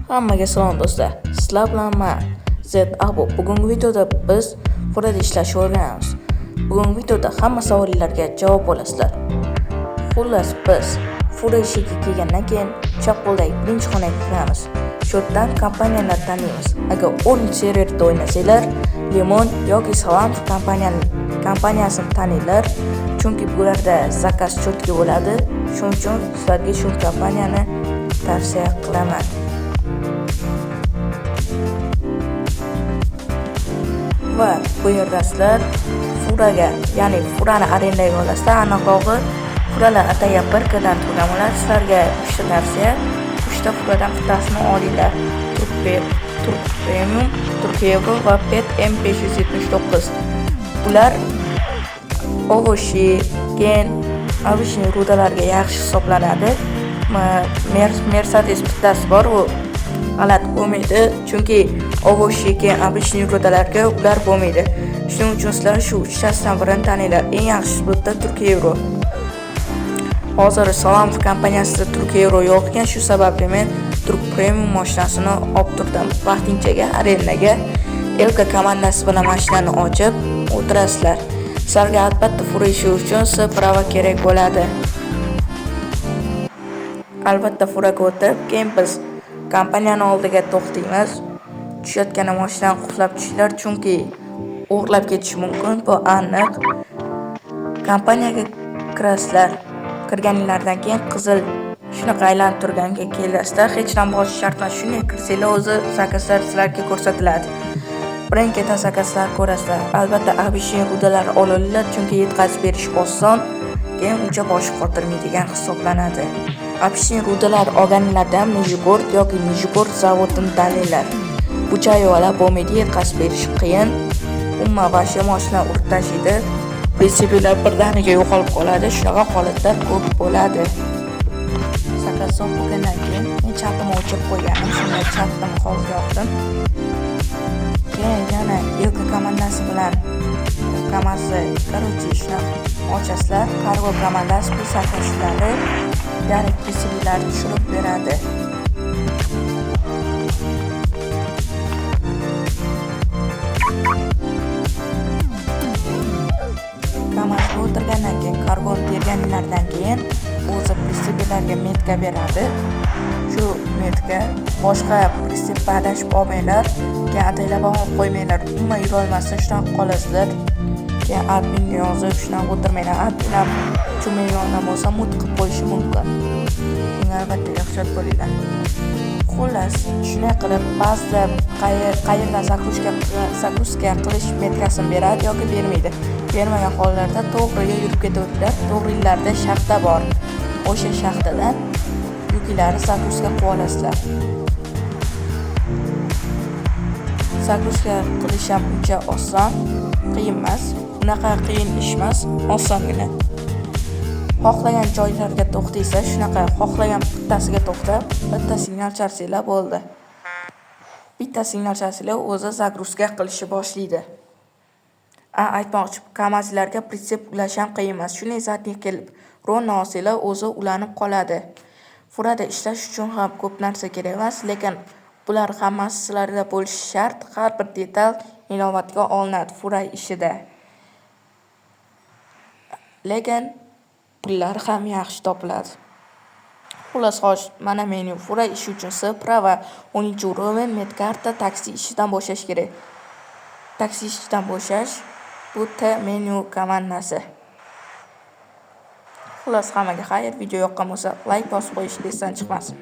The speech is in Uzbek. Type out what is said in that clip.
Hammaga salom do'stlar. Sizlar bilan men Z Abu. Bugungi videoda biz Furada ishlashni o'rganamiz. Bugungi videoda hamma savollarga javob olasizlar. Xullas biz Fura ishiga kelgandan keyin chap qo'ldagi birinchi xonaga kiramiz. Shu yerdan kompaniyalar taniymiz. Agar o'rin serverda o'ynasanglar, Lemon yoki Salam kompaniyasini taninglar, chunki bularda zakaz cho'tki bo'ladi. Shuning uchun sizlarga shu kompaniyani tavsiya qilaman. Va bu yerda sizlar Furaga, ya'ni Furani arendaga olasizlar. Aniqrog'i Furalar atagan bir qadam to'lamalar sizlarga 3 ta tavsiya. 3 ta Furadan bittasini olinglar. Turk Premium, Turk Euro va Pet M579. Bular Ovoshi, Gen, Avishni rudalarga yaxshi hisoblanadi. Mercedes bittasi bor, u g'alati bo'lmaydi, chunki Ovoshi, Gen, Avishni rudalarga ular bo'lmaydi. Shuning uchun sizlar shu 3 tasidan birini taninglar. Eng yaxshisi bu Turk Euro. Hozir Salam kompaniyasida Turk Euro yo'q ekan, shu sababli men Turk Premium mashinasini olib turdim. Vaqtinchaga arendaga Elka komandasi bilan mashinani ochib o'tirasizlar. Sizlarga albatta Fura ishi uchun prava kerak bo'ladi. Albatta Furaga o'tib, keyin biz kompaniyani oldiga to'xtaymiz. Tushayotgan mashinani qulflab tushinglar, chunki o'g'irlab ketish mumkin, bu aniq. Kompaniyaga kirasizlar. Kirganinglardan keyin qizil shunaqa aylanib turganga kelasizlar. Hech ham bosish shart emas. Shunday kirsanglar o'zi zakazlar sizlarga ko'rsatiladi. Birin-ketin zakazlar ko'rasizlar. Albatta Avishni rudalar olinglar, chunki yetkazib berish oson, keyin uncha bosh qotirmaydigan hisoblanadi. Avishni rudalar olganlardan Nijgorod yoki Nijgorod zavodini taninglar. Bu chayolar bo'lmaydi, yetkazib berish qiyin. Umuman vashi mashina urib tashlaydi. Prinsipilar birdaniga yo'qolib qoladi. Shunaqa holatlar ko'p bo'ladi. Zakaz bo'lgandan keyin men chatni o'chirib qo'yganim, shunday chatni hozir yoqdim. Keyin yana Elka komandasi bilan komasi короче ishni ochasizlar. Kargo komandasi bu zakazlarni, ya'ni prinsipilarni tushirib beradi. Kamazga o'tirgandan keyin, kargoni berganlardan keyin o'zi prinsipilarga metka beradi. Shu metka boshqa prinsip adashib olmanglar, keyin ataylab olib qo'ymanglar. Umuman yura olmasdan shunaqa qolasizlar. Keyin adminga yozib shunaqa o'tirmanglar. Admin ham chumiliyondan bo'lsa mut qilib qo'yishi mumkin. Albatta ehtiyot bo'linglar. Xullas, shunday qilib ba'zida qayerdan zagruzka qilish metkasini beradi yoki bermaydi. Bermagan hollarda to'g'riga yurib ketaveringlar. To'g'rilarda shaxta bor. O'sha shaxtadan yuklarni zagruzka qilib olasizlar. Zagruzka qilish ham uncha oson, qiyin emas. Unaqa qiyin ish emas, osongina. Xohlagan joylarga to'xtaysiz, shunaqa xohlagan bittasiga to'xtab, bitta signal charsanglar bo'ldi. Bitta signal charsanglar o'zi zagruzka qilishni boshlaydi. Aytmoqchi, kamazlarga pritsep ulash ham qiyin emas. Shunday zatga kelib, ronni olsanglar o'zi ulanib qoladi. Furada ishlash uchun ham ko'p narsa kerak emas, lekin bular hammasi sizlarda bo'lishi shart. Har bir detal inobatga olinadi Fura ishida. Lekin pullar ham yaxshi topiladi. Xullas, xo'sh, mana menu Fura ishi uchun prava 10-uровень medkarta taksi ishidan bo'shash kerak. Taksi ishidan bo'shash bu menu komandasi. Xullas, hammaga xayr. Video yoqqan bo'lsa, like bosib qo'yish esdan chiqmasin.